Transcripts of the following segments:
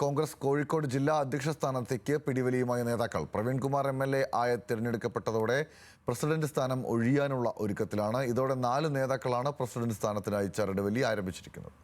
കോൺഗ്രസ് കോഴിക്കോട് ജില്ലാ അധ്യക്ഷ സ്ഥാനത്തേക്ക് പിടിവലിയുമായ നേതാക്കൾ പ്രവീൺകുമാർ MLA ആയി തിരഞ്ഞെടുക്കപ്പെട്ടതോടെ പ്രസിഡന്റ് സ്ഥാനം ഒഴിയാനുള്ള ഒരുക്കത്തിലാണ്. ഇതോടെ 4 നേതാക്കളാണ് പ്രസിഡന്റ് സ്ഥാനത്തിനായി ചരടുവലി ആരംഭിച്ചിരിക്കുന്നത്.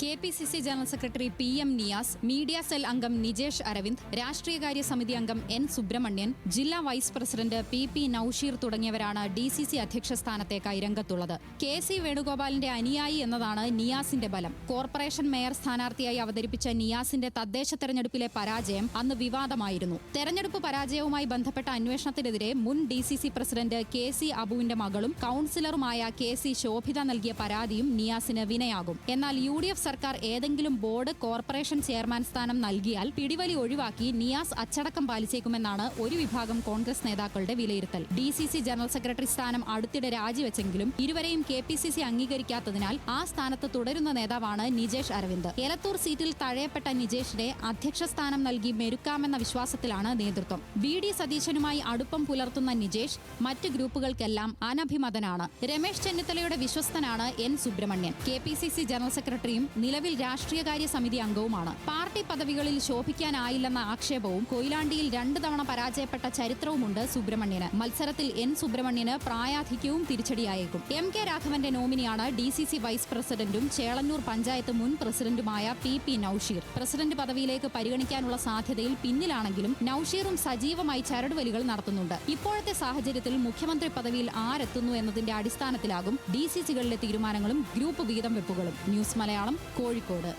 KPCC general secretary PM Niyas, media cell അംഗം നിജേഷ് അരവിന്ദ്, രാഷ്ട്രീയകാര്യ സമിതി അംഗം N സുബ്രഹ്മണ്യൻ, ജില്ലാ വൈസ് പ്രസിഡന്റ് PP നൌഷീർ തുടങ്ങിയവരാണ് DCC അധ്യക്ഷ സ്ഥാനത്തേക്കായി രംഗത്തുള്ളത്. KC വേണുഗോപാലിന്റെ അനുയായി എന്നതാണ് നിയാസിന്റെ ബലം. കോർപ്പറേഷൻ മേയർ സ്ഥാനാർത്ഥിയായി അവതരിപ്പിച്ച നിയാസിന്റെ തദ്ദേശ തെരഞ്ഞെടുപ്പിലെ പരാജയം അന്ന് വിവാദമായിരുന്നു. തെരഞ്ഞെടുപ്പ് പരാജയവുമായി ബന്ധപ്പെട്ട അന്വേഷണത്തിനെതിരെ മുൻ DCC പ്രസിഡന്റ് KC അബുവിന്റെ മകളും കൌൺസിലറുമായ KC ശോഭിത നൽകിയ പരാതിയും നിയാസിന് വിനയാകും. എന്നാൽ UDF സർക്കാർ ഏതെങ്കിലും ബോർഡ് കോർപ്പറേഷൻ ചെയർമാൻ സ്ഥാനം നൽകിയാൽ പിടിവലി ഒഴിവാക്കി നിയാസ് അച്ചടക്കം പാലിച്ചേക്കുമെന്നാണ് ഒരു വിഭാഗം കോൺഗ്രസ് നേതാക്കളുടെ വിലയിരുത്തൽ. DCC ജനറൽ സെക്രട്ടറി സ്ഥാനം അടുത്തിടെ രാജിവെച്ചെങ്കിലും ഇരുവരെയും KPCC അംഗീകരിക്കാത്തതിനാൽ ആ സ്ഥാനത്ത് തുടരുന്ന നേതാവാണ് നിജേഷ് അരവിന്ദ്. എലത്തൂർ സീറ്റിൽ തഴയപ്പെട്ട നിജേഷിനെ അധ്യക്ഷ സ്ഥാനം നൽകി മെരുക്കാമെന്ന വിശ്വാസത്തിലാണ് നേതൃത്വം. VD സതീശനുമായി അടുപ്പം പുലർത്തുന്ന നിജേഷ് മറ്റ് ഗ്രൂപ്പുകൾക്കെല്ലാം അനഭിമതനാണ്. രമേശ് ചെന്നിത്തലയുടെ വിശ്വസ്തനാണ് N സുബ്രഹ്മണ്യൻ. KPCC ജനറൽ സെക്രട്ടറിയും നിലവിൽ രാഷ്ട്രീയകാര്യ സമിതി അംഗവുമാണ്. പാർട്ടി പദവികളിൽ ശോഭിക്കാനായില്ലെന്ന ആക്ഷേപവും കൊയിലാണ്ടിയിൽ 2 തവണ പരാജയപ്പെട്ട ചരിത്രവുമുണ്ട് സുബ്രഹ്മണ്യന്. മത്സരത്തിൽ N സുബ്രഹ്മണ്യന് പ്രായാധിക്യവും തിരിച്ചടിയായേക്കും. MK രാഘവന്റെ നോമിനിയാണ് DCC വൈസ് പ്രസിഡന്റും ചേളന്നൂർ പഞ്ചായത്ത് മുൻ പ്രസിഡന്റുമായ PP നൌഷീർ. പ്രസിഡന്റ് പദവിയിലേക്ക് പരിഗണിക്കാനുള്ള സാധ്യതയിൽ പിന്നിലാണെങ്കിലും നൌഷീറും സജീവമായി ചരടുവലികൾ നടത്തുന്നുണ്ട്. ഇപ്പോഴത്തെ സാഹചര്യത്തിൽ മുഖ്യമന്ത്രി പദവിയിൽ ആരെത്തുന്നു എന്നതിന്റെ അടിസ്ഥാനത്തിലാകും DCCകളിലെ തീരുമാനങ്ങളും ഗ്രൂപ്പ് വീതം വെപ്പുകളും. ന്യൂസ് മലയാളം, കോഴിക്കോട്.